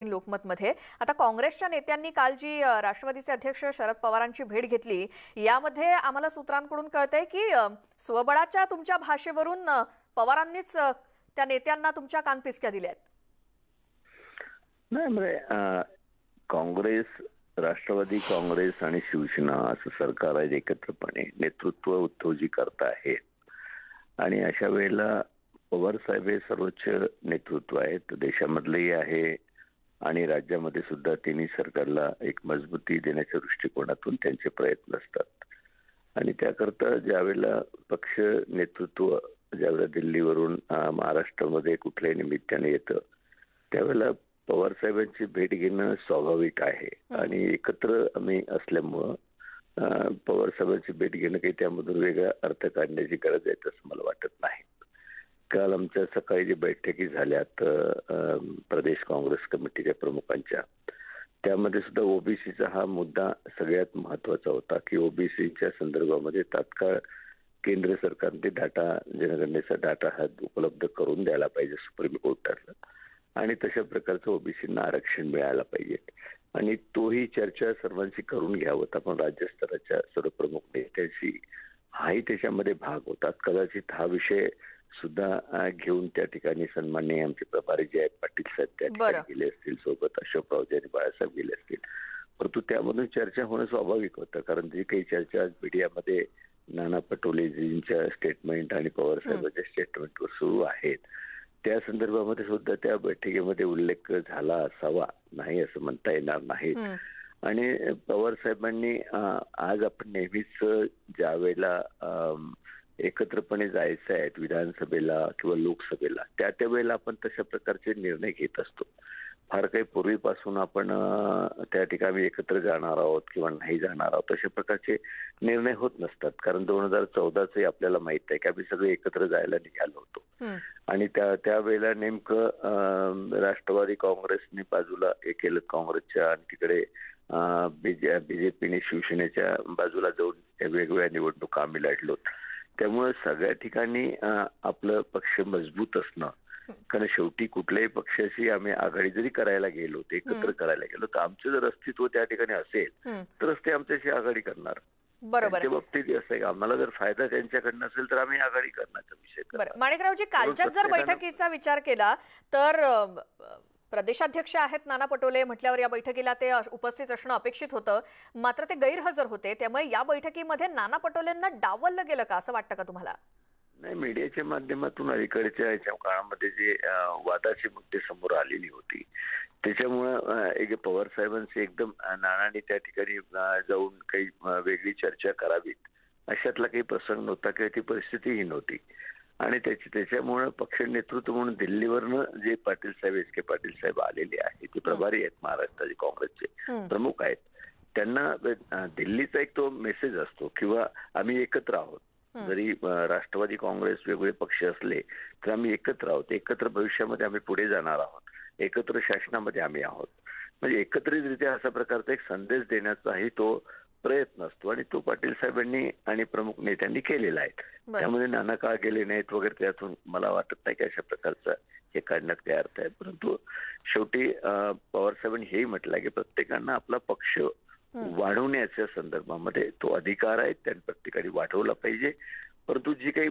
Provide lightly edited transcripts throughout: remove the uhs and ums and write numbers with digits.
Breaking लोकमतमध्ये. आता काँग्रेसच्या नेत्यांनी काल जी राष्ट्रवादीचे अध्यक्ष शरद पवारांची भेट घेतली, यामध्ये आम्हाला सूत्रांकडून कळतंय की स्वबळाच्या तुमच्या भाषेवरून पवारांनीच त्या नेत्यांना तुमच्या कानपिचक्या दिल्यात. नाही म्हणजे काँग्रेस, राष्ट्रवादी काँग्रेस आणि शिवसेना असं सरकार आहे एकत्रपणे नेतृत्व उद्धवजी करत आहेत. आणि अशा वेळेला पवार साहेब हे सर्वोच्च नेतृत्व आहेत, देशामधलंही आहे आणि राज्यामध्ये सुद्धा तिन्ही सरकारला एक मजबूती देण्याच्या दृष्टिकोनातून त्यांचे प्रयत्न असतात. आणि त्याकरता ज्यावेळेला पक्ष नेतृत्व ज्यावेळेला दिल्लीवरून महाराष्ट्रामध्ये कुठल्याही निमित्ताने येतं त्यावेळेला पवार साहेबांची भेट घेणं स्वाभाविक आहे. आणि एकत्र आम्ही असल्यामुळं पवार साहेबांची भेट घेणं काही त्यामधून वेगळा अर्थ काढण्याची गरज आहे असं मला वाटत नाही. काल आमच्या सकाळी जी बैठकी झाल्यात प्रदेश काँग्रेस कमिटीच्या प्रमुखांच्या, त्यामध्ये सुद्धा ओबीसीचा हा मुद्दा सगळ्यात महत्वाचा होता की ओबीसीच्या संदर्भामध्ये तात्काळ केंद्र सरकारने डाटा, जनगणनेचा डाटा हा उपलब्ध करून द्यायला पाहिजे सुप्रीम कोर्टाला, आणि तशा प्रकारचं ओबीसींना आरक्षण मिळायला पाहिजे. आणि तोही चर्चा सर्वांशी करून घ्यावं आपण राज्यस्तराच्या सर्व प्रमुख नेत्यांशी, हाही त्याच्यामध्ये भाग होतात. कदाचित हा विषय सुद्धा घेऊन त्या ठिकाणी सन्माननीय आमचे प्रभारी जयंत पाटील साहेब त्या ठिकाणी गेले असतील, सोबत अशोकराव आणि बाळासाहेब गेले असतील, परंतु त्यामधून चर्चा होणं स्वाभाविक होतं. कारण जी काही चर्चा आज मीडियामध्ये नाना पटोलेजींच्या स्टेटमेंट आणि पवार साहेबांच्या स्टेटमेंटवर सुरू आहेत त्या संदर्भामध्ये सुद्धा त्या बैठकीमध्ये उल्लेख झाला असावा, नाही असं म्हणता येणार नाही. आणि पवार साहेबांनी आज आपण नेहमीच ज्या वेळेला एकत्रपणे जायचं आहे विधानसभेला किंवा लोकसभेला, त्या वेळेला आपण तशा प्रकारचे निर्णय घेत असतो. फार काही पूर्वीपासून आपण त्या ठिकाणी एकत्र जाणार आहोत किंवा नाही जाणार आहोत अशा प्रकारचे निर्णय होत नसतात. कारण 2014च आपल्याला माहित आहे की आम्ही सगळे एकत्र जायला निघालो होतो. आणि त्यावेळेला नेमकं राष्ट्रवादी काँग्रेसने बाजूला हे केलं काँग्रेसच्या, आणि तिकडे बीजेपीने शिवसेनेच्या बाजूला जाऊन वेगवेगळ्या निवडणुका आम्ही लढलो. त्यामुळे सगळ्या ठिकाणी आपलं पक्ष मजबूत असणं, कारण शेवटी कुठल्याही पक्षाशी आम्ही आघाडी जरी करायला गेलो, ते एकत्र करायला गेलो, तर आमचं जर अस्तित्व त्या ठिकाणी असेल तरच ते आमच्याशी आघाडी करणार. बरोबर. त्या बाबतीत असं आहे, आम्हाला जर फायदा त्यांच्याकडनं असेल तर आम्ही आघाडी करण्याचा विषय. माणिकरावजी, कालच्याच जर बैठकीचा विचार केला तर प्रदेशाध्यक्ष आहेत नाना पटोले म्हटल्यावर या बैठकीला ते उपस्थित असणं अपेक्षित होतं, मात्र ते गैरहजर होते. त्यामुळे या बैठकीमध्ये नाना पटोलेंना डावललं गेलं का असं वाटतं का तुम्हाला? नाही, मीडियाच्या माध्यमातून अलीकडच्या याच्या काळामध्ये जे वादाचे मुद्दे समोर आलेली होती त्याच्यामुळं एक पवार साहेबांचे एकदम नानांनी त्या ठिकाणी जाऊन काही वेगळी चर्चा करावीत अशातला काही प्रसंग नव्हता किंवा ती परिस्थितीही नव्हती. आणि त्याच्यामुळं पक्ष नेतृत्व म्हणून दिल्लीवरनं जे पाटील साहेब, एस के पाटील साहेब आलेले आहेत, ते प्रभारी आहेत महाराष्ट्राचे काँग्रेसचे प्रमुख आहेत, त्यांना दिल्लीचा एक तो मेसेज असतो किंवा आम्ही एकत्र आहोत. जरी राष्ट्रवादी काँग्रेस वेगवेगळे पक्ष असले तर आम्ही एकत्र आहोत, एकत्र भविष्यामध्ये आम्ही पुढे जाणार आहोत, एकत्र शासनामध्ये आम्ही आहोत. म्हणजे एकत्रितरित्या अशा प्रकारचा एक संदेश देण्याचाही तो प्रयत्न असतो आणि तो पाटील साहेबांनी आणि प्रमुख नेत्यांनी केलेला आहे. त्यामध्ये नाना का गेले नाहीत वगैरे त्यातून मला वाटत नाही की अशा प्रकारचा हे काढण्यात काय अर्थ आहे. परंतु शेवटी पवार साहेबांनी हेही म्हटलंय की प्रत्येकांना आपला पक्ष वाढवण्याच्या संदर्भामध्ये तो अधिकार आहे, त्यांनी प्रत्येकाने वाढवला पाहिजे. परंतु जी काही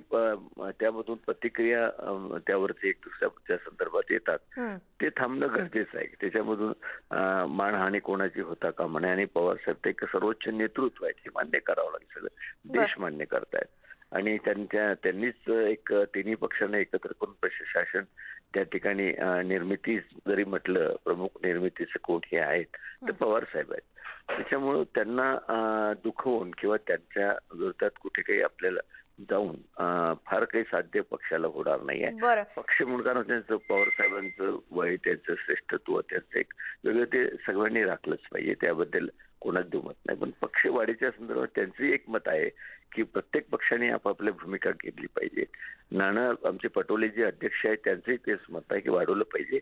त्यामधून प्रतिक्रिया त्यावरती एक दुसऱ्या संदर्भात येतात ते थांबणं गरजेचं आहे. त्याच्यामधून मानहानी कोणाची होता का म्हणे, आणि पवार साहेब एक सर्वोच्च नेतृत्व आहे हे मान्य करावं लागेल, सगळं देश मान्य करतायत आणि त्यांनीच एक तिन्ही पक्षांना एकत्र करून प्रशासन त्या ठिकाणी निर्मिती जरी म्हटलं, प्रमुख निर्मितीचे कोण हे आहेत तर पवार साहेब आहेत. त्याच्यामुळं त्यांना दुखवून किंवा त्यांच्या विरोधात कुठे काही आपल्याला जाऊन फार काही साध्य पक्षाला होणार नाहीये. पक्ष म्हणून त्यांचं पवार साहेबांचं वय, त्यांचं श्रेष्ठत्व, त्यांचं एक वेगळं ते सगळ्यांनी राखलंच पाहिजे, त्याबद्दल कोणाच दुमत नाही. पण पक्ष वाढीच्या संदर्भात त्यांचं एक मत आहे की प्रत्येक पक्षाने आपापली भूमिका घेतली पाहिजे. नाना आमचे पटोले जे अध्यक्ष आहेत त्यांचंही तेच मत आहे की वाढवलं पाहिजे.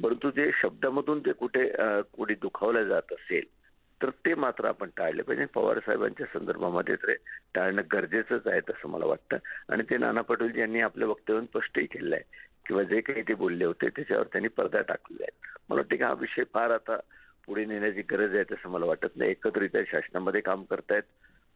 परंतु जे शब्दामधून ते कुठे दुखावलं जात असेल तर ते मात्र आपण टाळले पाहिजे. पवार साहेबांच्या संदर्भामध्ये तर टाळणं गरजेचंच आहे असं मला वाटतं. आणि ते नाना पटोले यांनी आपल्या वक्तव्यात स्पष्टही केलं आहे किंवा जे काही ते बोलले होते त्याच्यावर त्यांनी पडदा टाकलेला आहे. मला वाटतं की हा विषय फार आता पुढे नेण्याची गरज आहे असं मला वाटत नाही. एकत्रित शासनामध्ये काम करतायत,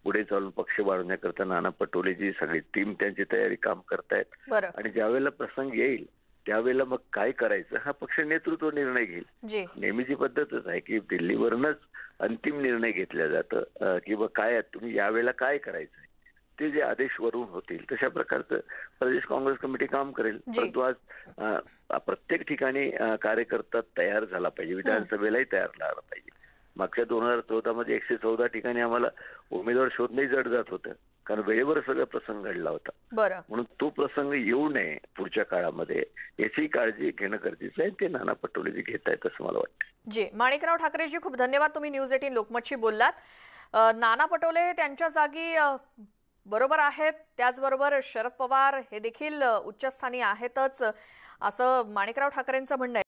पुढे चालून पक्ष वाढवण्याकरता नाना पटोलेजी सगळी टीम त्यांची तयारी काम करतायत बरं. आणि ज्यावेळेला प्रसंग येईल त्यावेळेला मग काय करायचं हा पक्ष नेतृत्व निर्णय घेईल. जी. नेहमीची पद्धतच आहे की दिल्लीवरूनच अंतिम निर्णय घेतला जातं की बा काय तुम्ही यावेळेला काय करायचं आहे. ते जे आदेश वरून होतील तशा प्रकारचं प्रदेश काँग्रेस कमिटी काम करेल. परंतु आज प्रत्येक ठिकाणी कार्यकर्ता तयार झाला पाहिजे, विधानसभेलाही तयार झाला पाहिजे. मागच्या 2014 मध्ये 114 ठिकाणी आम्हाला उमेदवार शोधणंही जड जात होतं कारण वेळेवर सगळा प्रसंग घडला होता. बरं. म्हणून तो प्रसंग येऊ नये पुढच्या काळामध्ये याची काळजी घेणं गरजेचं आहे. ते नाना पटोलेजी घेत आहेत असं मला वाटतं. जी. माणिकराव ठाकरेजी खूप धन्यवाद, तुम्ही न्यूज 18 लोकमतशी बोललात. नाना पटोले त्यांच्या जागी बरोबर आहेत, त्याचबरोबर शरद पवार हे देखील उच्चस्थानी आहेतच असं माणिकराव ठाकरेंचं म्हणणं आहे.